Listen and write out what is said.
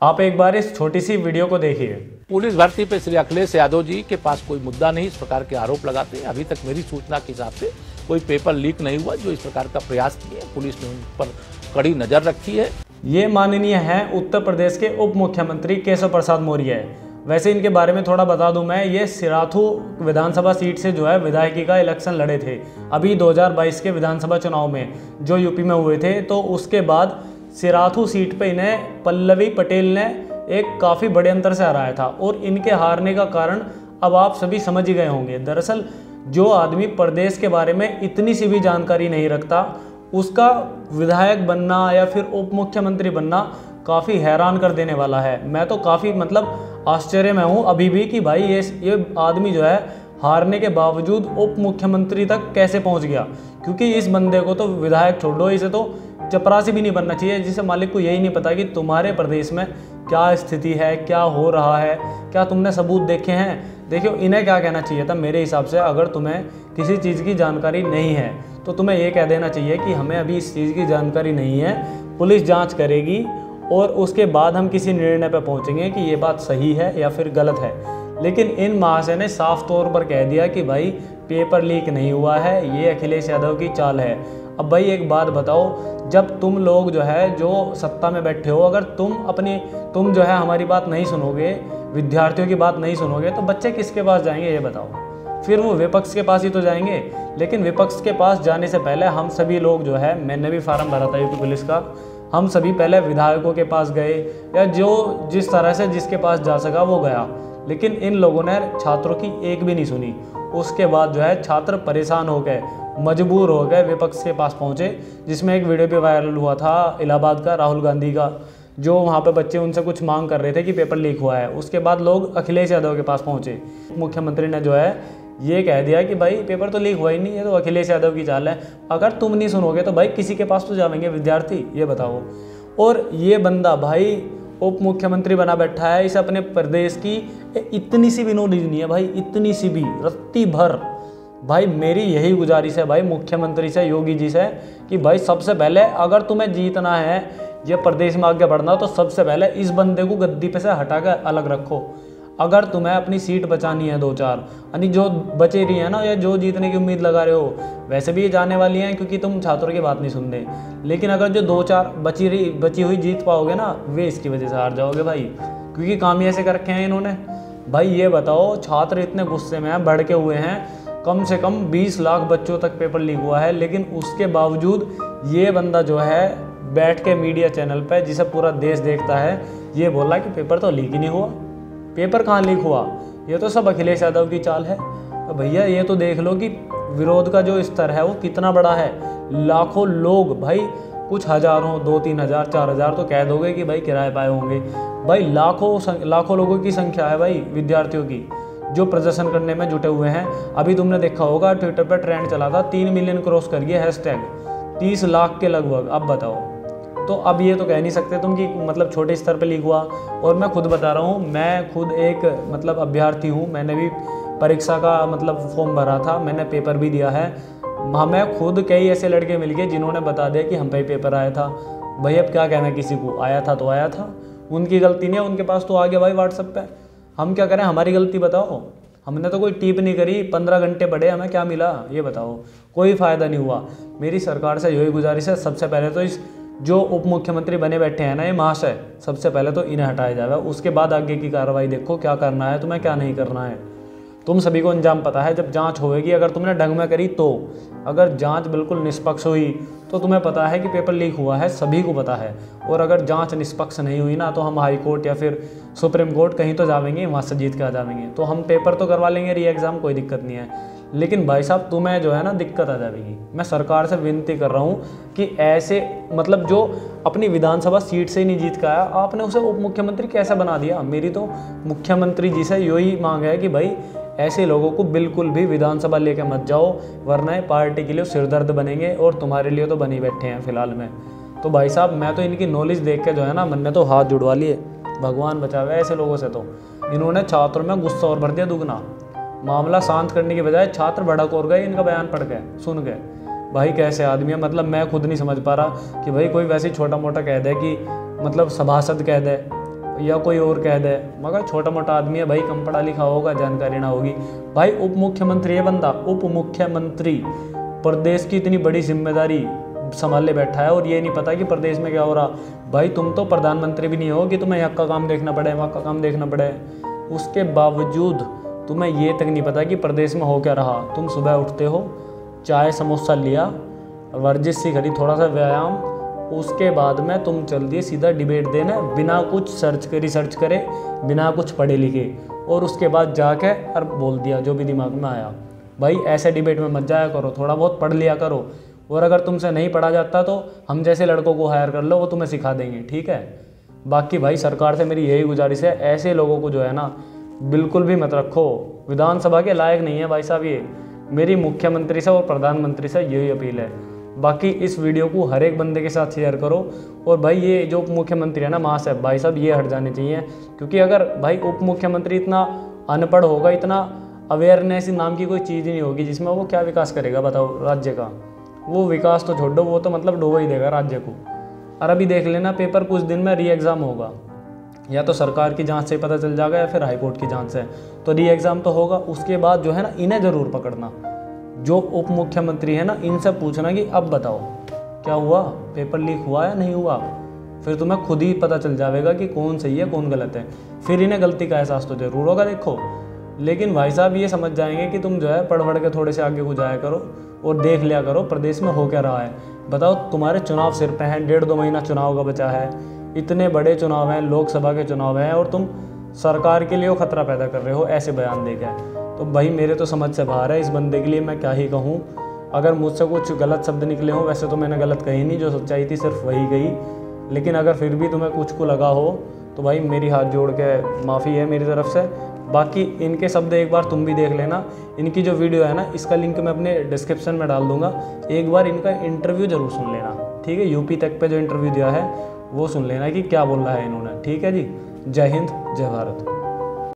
आप एक बार इस छोटी सी वीडियो को देखिए। पुलिस भर्ती पे श्री अखिलेश यादव जी के पास कोई मुद्दा नहीं, इस प्रकार के आरोप लगाते हैं। अभी तक मेरी सूचना के हिसाब से कोई पेपर लीक नहीं हुआ जो इस प्रकार का प्रयास किए। पुलिस ने उन पर कड़ी नजर रखी है। ये माननीय हैं उत्तर प्रदेश के उप मुख्यमंत्री केशव प्रसाद मौर्य। वैसे इनके बारे में थोड़ा बता दूं मैं, ये सिराथू विधानसभा सीट से जो है विधायकी का इलेक्शन लड़े थे अभी 2022 के विधानसभा चुनाव में जो यूपी में हुए थे। तो उसके बाद सिराथू सीट पे इन्हें पल्लवी पटेल ने एक काफ़ी बड़े अंतर से हराया था और इनके हारने का कारण अब आप सभी समझ ही गए होंगे। दरअसल जो आदमी प्रदेश के बारे में इतनी सी भी जानकारी नहीं रखता, उसका विधायक बनना या फिर उप मुख्यमंत्री बनना काफ़ी हैरान कर देने वाला है। मैं तो काफ़ी आश्चर्य में हूँ अभी भी कि भाई ये आदमी जो है हारने के बावजूद उप मुख्यमंत्री तक कैसे पहुँच गया। क्योंकि इस बंदे को तो विधायक छोड़ो, इसे तो चपरासी भी नहीं बनना चाहिए, जिसे मालिक को यही नहीं पता कि तुम्हारे प्रदेश में क्या स्थिति है, क्या हो रहा है, क्या तुमने सबूत देखे हैं। देखियो, इन्हें क्या कहना चाहिए था मेरे हिसाब से, अगर तुम्हें किसी चीज़ की जानकारी नहीं है तो तुम्हें ये कह देना चाहिए कि हमें अभी इस चीज़ की जानकारी नहीं है, पुलिस जांच करेगी और उसके बाद हम किसी निर्णय पर पहुंचेंगे कि ये बात सही है या फिर गलत है। लेकिन इन महाशय ने साफ तौर पर कह दिया कि भाई पेपर लीक नहीं हुआ है, ये अखिलेश यादव की चाल है। अब भाई एक बात बताओ, जब तुम लोग जो है जो सत्ता में बैठे हो, अगर तुम जो है हमारी बात नहीं सुनोगे, विद्यार्थियों की बात नहीं सुनोगे, तो बच्चे किसके पास जाएंगे ये बताओ। फिर वो विपक्ष के पास ही तो जाएंगे। लेकिन विपक्ष के पास जाने से पहले हम सभी लोग जो है, मैंने भी फार्म भरा था यूपी पुलिस का, हम सभी पहले विधायकों के पास गए या जो जिस तरह से जिसके पास जा सका वो गया। लेकिन इन लोगों ने छात्रों की एक भी नहीं सुनी। उसके बाद जो है छात्र परेशान हो गए, मजबूर हो गए, विपक्ष के पास पहुंचे, जिसमें एक वीडियो भी वायरल हुआ था इलाहाबाद का, राहुल गांधी का, जो वहाँ पे बच्चे उनसे कुछ मांग कर रहे थे कि पेपर लीक हुआ है। उसके बाद लोग अखिलेश यादव के पास पहुँचे। मुख्यमंत्री ने जो है ये कह दिया कि भाई पेपर तो लीक हुआ ही नहीं, ये तो अखिलेश यादव की चाल है। अगर तुम नहीं सुनोगे तो भाई किसी के पास तो जाएंगे विद्यार्थी, ये बताओ। और ये बंदा भाई उप मुख्यमंत्री बना बैठा है, इसे अपने प्रदेश की इतनी सी भी नॉलेज नहीं है भाई, इतनी सी भी, रत्ती भर। भाई मेरी यही गुजारिश है भाई मुख्यमंत्री से, योगी जी से, कि भाई सबसे पहले अगर तुम्हें जीतना है, ये प्रदेश में आगे बढ़ना, तो सबसे पहले इस बंदे को गद्दी पे से हटा कर अलग रखो। अगर तुम्हें अपनी सीट बचानी है 2-4, यानी जो बचे रही है ना, या जो जीतने की उम्मीद लगा रहे हो, वैसे भी ये जाने वाली हैं क्योंकि तुम छात्रों की बात नहीं सुन रहे। लेकिन अगर जो 2-4 बची हुई जीत पाओगे ना, वे इसकी वजह से हार जाओगे भाई, क्योंकि काम ही ऐसे कर रखे हैं इन्होंने। भाई ये बताओ, छात्र इतने गुस्से में हैं, भड़के हुए हैं, कम से कम 20 लाख बच्चों तक पेपर लीक हुआ है। लेकिन उसके बावजूद ये बंदा जो है बैठ के मीडिया चैनल पे, जिसे पूरा देश देखता है, ये बोला कि पेपर तो लीक ही नहीं हुआ। पेपर कहाँ लीक हुआ? ये तो सब अखिलेश यादव की चाल है। तो भैया ये तो देख लो कि विरोध का जो स्तर है वो कितना बड़ा है। लाखों लोग, भाई कुछ हजारों, 2-3 हज़ार, 4 हज़ार तो कह दोगे कि भाई किराए पाए होंगे, भाई लाखों लोगों की संख्या है भाई, विद्यार्थियों की, जो प्रदर्शन करने में जुटे हुए हैं। अभी तुमने देखा होगा ट्विटर पर ट्रेंड चला था, 3 मिलियन क्रॉस कर गया हैशटैग, 30 लाख के लगभग। अब बताओ, तो अब ये तो कह नहीं सकते तुम कि छोटे स्तर पे लीक हुआ। और मैं खुद बता रहा हूँ, मैं खुद एक अभ्यर्थी हूँ, मैंने भी परीक्षा का फॉर्म भरा था, मैंने पेपर भी दिया है। हमें खुद कई ऐसे लड़के मिल गए जिन्होंने बता दिया कि हम पे पेपर आया था। भाई अब क्या कहना किसी को, आया था तो आया था, उनकी गलती नहीं है, उनके पास तो आ गया भाई व्हाट्सएप पे। हम क्या करें, हमारी गलती बताओ। हमने तो कोई टिप नहीं करी, 15 घंटे पढ़े, हमें क्या मिला ये बताओ? कोई फ़ायदा नहीं हुआ। मेरी सरकार से यही गुजारिश है, सबसे पहले तो इस जो उप मुख्यमंत्री बने बैठे हैं ना ये महाशय, सबसे पहले तो इन्हें हटाया जाए। उसके बाद आगे की कार्रवाई देखो, क्या करना है तुम्हें, क्या नहीं करना है। तुम सभी को अंजाम पता है जब जांच होगी, अगर तुमने ढंग में करी तो। अगर जांच बिल्कुल निष्पक्ष हुई तो तुम्हें पता है कि पेपर लीक हुआ है, सभी को पता है। और अगर जांच निष्पक्ष नहीं हुई ना, तो हम हाई कोर्ट या फिर सुप्रीम कोर्ट कहीं तो जाएंगे, वहाँ से जीत के आ जाएंगे। तो हम पेपर तो करवा लेंगे, री एग्ज़ाम, कोई दिक्कत नहीं है। लेकिन भाई साहब तुम्हें जो है ना दिक्कत आ जाएगी। मैं सरकार से विनती कर रहा हूँ कि ऐसे जो अपनी विधानसभा सीट से ही नहीं जीत के आया, आपने उसे उप मुख्यमंत्री कैसे बना दिया? मेरी तो मुख्यमंत्री जी से यही मांग है कि भाई ऐसे लोगों को बिल्कुल भी विधानसभा लेके मत जाओ, वरना पार्टी के लिए सिरदर्द बनेंगे, और तुम्हारे लिए तो बनी बैठे हैं फिलहाल में। तो भाई साहब मैं तो इनकी नॉलेज देख के जो है ना, मैंने तो हाथ जुड़वा लिए, भगवान बचावे ऐसे लोगों से। तो इन्होंने छात्रों में गुस्सा और भर दिया दुगना। मामला शांत करने के बजाय छात्र भड़क और गए इनका बयान पढ़ के, सुन के। भाई कैसे आदमी है, मैं खुद नहीं समझ पा रहा कि भाई कोई वैसे ही छोटा मोटा कह दे कि सभासद कह दे, या कोई और कह दे, मगर छोटा मोटा आदमी है भाई, कम पढ़ा लिखा होगा, जानकारी ना होगी भाई। उप मुख्यमंत्री है बंदा, उप मुख्यमंत्री, प्रदेश की इतनी बड़ी जिम्मेदारी संभाले बैठा है और ये नहीं पता कि प्रदेश में क्या हो रहा। भाई तुम तो प्रधानमंत्री भी नहीं हो कि तुम्हें यहाँ का काम देखना पड़े, वहाँ का काम देखना पड़े। उसके बावजूद तुम्हें ये तक नहीं पता कि प्रदेश में हो क्या रहा। तुम सुबह उठते हो, चाय समोसा लिया, वर्जिश सी करी, थोड़ा सा व्यायाम, उसके बाद में तुम चल दिए सीधा डिबेट देने, बिना कुछ रिसर्च करे, बिना कुछ पढ़े लिखे, और उसके बाद जाके और बोल दिया जो भी दिमाग में आया। भाई ऐसे डिबेट में मत जाया करो, थोड़ा बहुत पढ़ लिया करो। और अगर तुमसे नहीं पढ़ा जाता तो हम जैसे लड़कों को हायर कर लो, वो तुम्हें सिखा देंगे, ठीक है। बाकी भाई सरकार से मेरी यही गुजारिश है, ऐसे लोगों को जो है ना बिल्कुल भी मत रखो, विधानसभा के लायक नहीं है भाई साहब ये। मेरी मुख्यमंत्री से और प्रधानमंत्री से यही अपील है। बाकी इस वीडियो को हर एक बंदे के साथ शेयर करो। और भाई ये जो उप मुख्यमंत्री है ना महासाहब, भाई साहब ये हट जाने चाहिए, क्योंकि अगर भाई उप मुख्यमंत्री इतना अनपढ़ होगा, इतना अवेयरनेस नाम की कोई चीज़ ही नहीं होगी जिसमें वो क्या विकास करेगा बताओ राज्य का। वो विकास तो छोड़ दो, वो तो मतलब डुबो ही देगा राज्य को। और अभी देख लेना पेपर कुछ दिन में री एग्ज़ाम होगा, या तो सरकार की जांच से पता चल जाएगा या फिर हाईकोर्ट की जांच से, तो री एग्ज़ाम तो होगा। उसके बाद जो है ना इन्हें ज़रूर पकड़ना, जो उप मुख्यमंत्री है ना, इनसे पूछना कि अब बताओ क्या हुआ, पेपर लीक हुआ या नहीं हुआ। फिर तुम्हें खुद ही पता चल जाएगा कि कौन सही है कौन गलत है। फिर इन्हें गलती का एहसास तो जरूर होगा देखो। लेकिन भाई साहब ये समझ जाएंगे कि तुम जो है पढ़ के थोड़े से आगे को जाया करो और देख लिया करो प्रदेश में हो क्या रहा है। बताओ तुम्हारे चुनाव सिर पे हैं, 1.5-2 महीना चुनाव का बचा है, इतने बड़े चुनाव हैं, लोकसभा के चुनाव हैं, और तुम सरकार के लिए खतरा पैदा कर रहे हो ऐसे बयान देकर। तो भाई मेरे तो समझ से बाहर है, इस बंदे के लिए मैं क्या ही कहूँ। अगर मुझसे कुछ गलत शब्द निकले हों, वैसे तो मैंने गलत कही नहीं, जो सच्चाई थी सिर्फ वही कही, लेकिन अगर फिर भी तुम्हें कुछ को लगा हो तो भाई मेरी हाथ जोड़ के माफ़ी है मेरी तरफ से। बाकी इनके शब्द एक बार तुम भी देख लेना, इनकी जो वीडियो है ना इसका लिंक मैं अपने डिस्क्रिप्शन में डाल दूंगा, एक बार इनका इंटरव्यू ज़रूर सुन लेना, ठीक है। यूपी तक पे जो इंटरव्यू दिया है वो सुन लेना कि क्या बोल रहा है इन्होंने, ठीक है जी। जय हिंद, जय भारत।